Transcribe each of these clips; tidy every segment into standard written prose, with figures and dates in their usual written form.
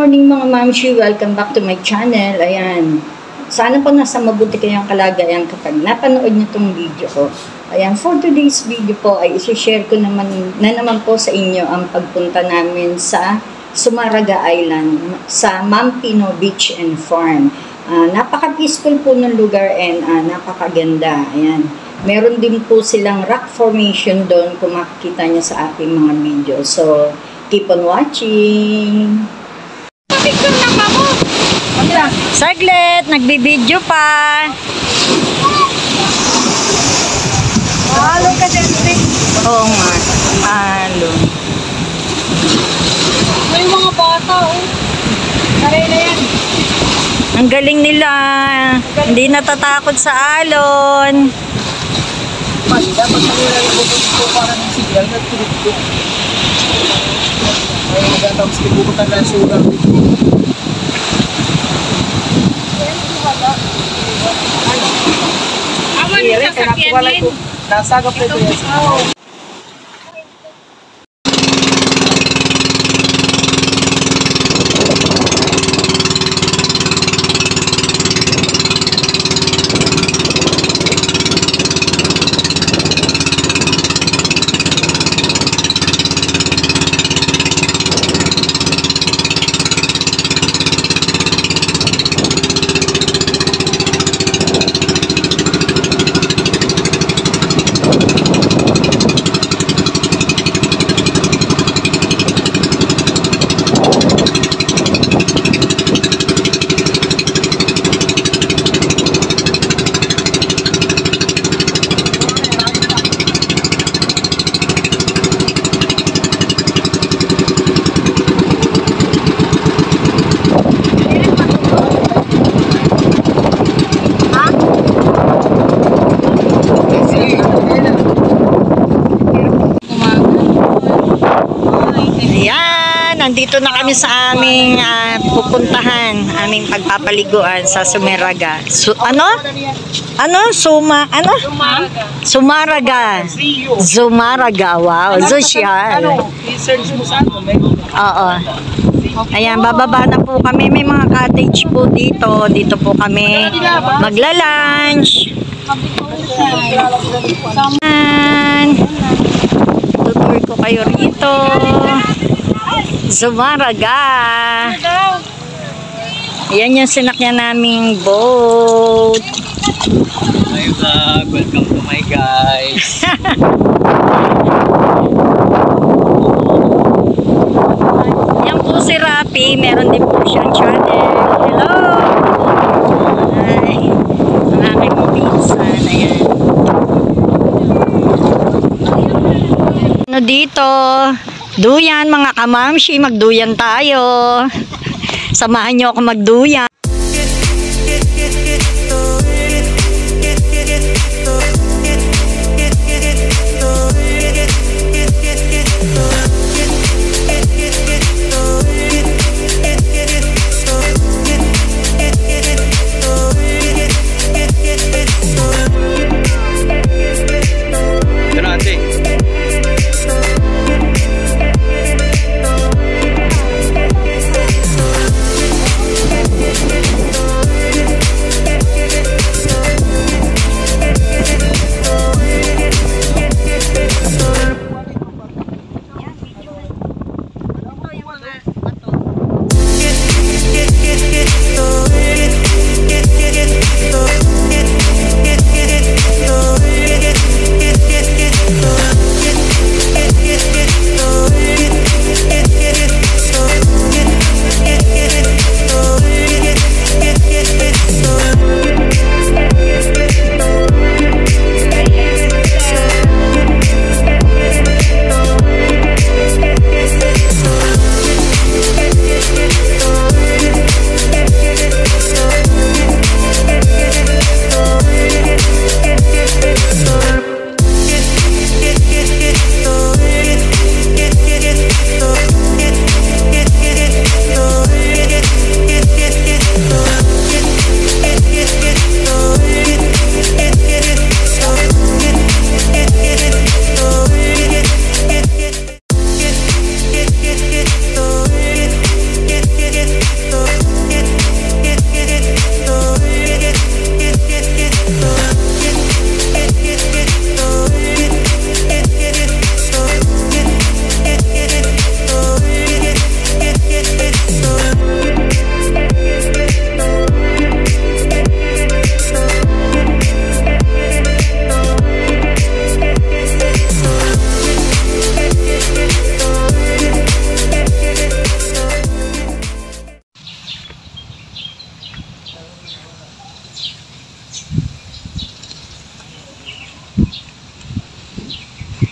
morning mga mamshi, welcome back to my channel. Ayan, sana po nasa mabuti kayong kalagayan kapag napanood nyo itong video ko. Ayan, for today's video po ay isi-share ko naman po sa inyo ang pagpunta namin sa Sumaraga Island sa Mampino Beach and Farm. Napaka-peaceful po ng lugar and napakaganda. Ayan, meron din po silang rock formation doon kung makikita nyo sa aking mga video. So, keep on watching! Picture ng mamo. Saglit, nagbibideo pa. Halo ka dyan, Rick. Oo nga, halo. May mga bata, oh. Saray na yan. Ang galing nila. Hindi natatakot sa alon. Dapat manila yung pupunto parang signal na tulito. Ay, magandang pupunta na sulang dito. Awan mo sa sakyanin. Nasagap na ito yan. Nandito na kami sa aming pupuntahan, aming pagpapaliguan sa Sumaraga. Sumaraga. Sumaraga, wow. Social. I-search mo sa ano? Oo. Ayan, bababa na po kami. May mga cottage po dito. Dito po kami magla-lunch. Tutur ko kayo rito. Sumaraga. Ayan yung sinakyan naming boat. Hi vlog, welcome to my guys. Yan po si Rapi, meron din po siyang channel. Hello! Hi! Ang aking pinsan, ayan. Ano dito? Duyan, mga kamamshi, magduyan tayo. Samahan niyo ako magduyan.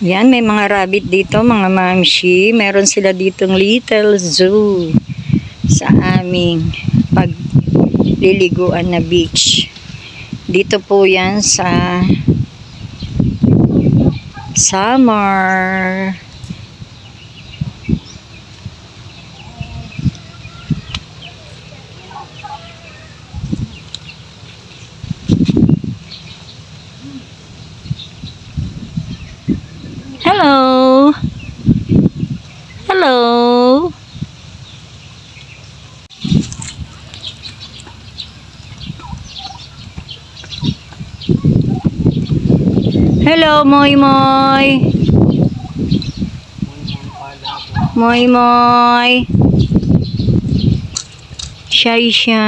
Yan, may mga rabbit dito, mga mamshi. Meron sila ditong little zoo sa aming pagliliguan na beach. Dito po yan sa summer. Hello. Hello. Hello, Moy Moy. Moy Moy. Shy siya.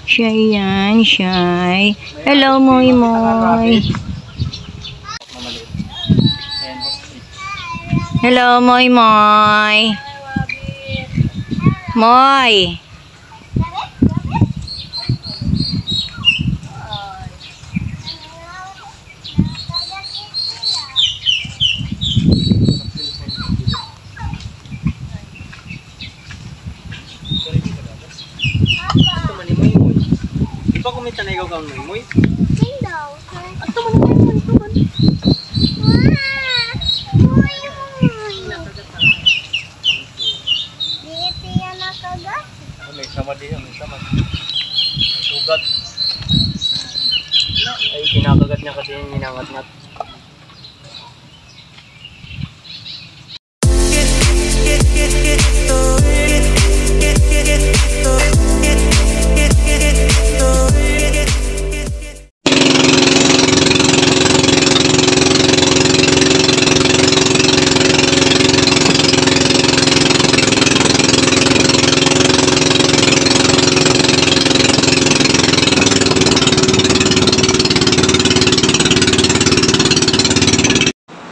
Shy yan, shy. Hello, Moy Moy. Hello, Moy Moy. Moy. Di ba kumita na ikaw kang Moy? May sama din, may sama. May sugat. Ay, kinakagat niya kasi yung minangat-ngat.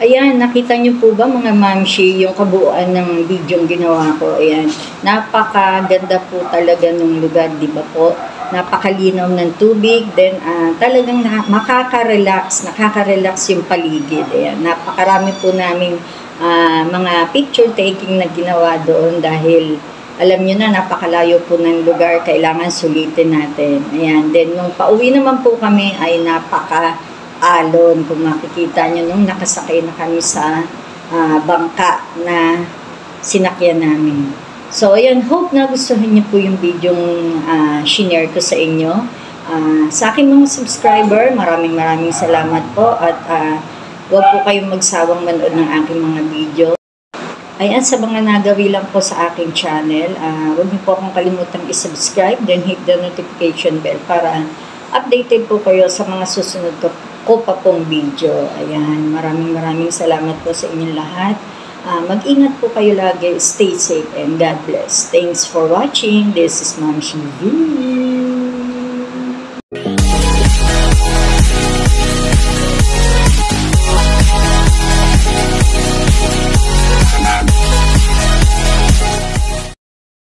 Ayan, nakita niyo po ba mga mamshi yung kabuuan ng video ginawa ko? Ayan, napakaganda po talaga ng lugar, di ba po? Napakalinaw ng tubig, then talagang nakaka-relax yung paligid. Ayan, napakarami po namin mga picture taking na ginawa doon dahil alam niyo na, napakalayo po ng lugar, kailangan sulitin natin. Ayan, then nung pauwi naman po kami ay napaka-alon. Kung makikita nyo nung nakasakay na kami sa bangka na sinakyan namin. So, ayan, hope na gustuhan niyo po yung video shinare ko sa inyo. Sa aking mga subscriber, maraming salamat po at huwag po kayong magsawang manood ng aking mga video. Ayan, sa mga nagawi lang po sa aking channel, huwag niyo po akong kalimutang i-subscribe, then hit the notification bell para updated po kayo sa mga susunod ko pa pong video. Ayan, maraming salamat po sa inyong lahat. Mag-ingat po kayo lagi, stay safe, and God bless. Thanks for watching. This is Ma'am Shivi.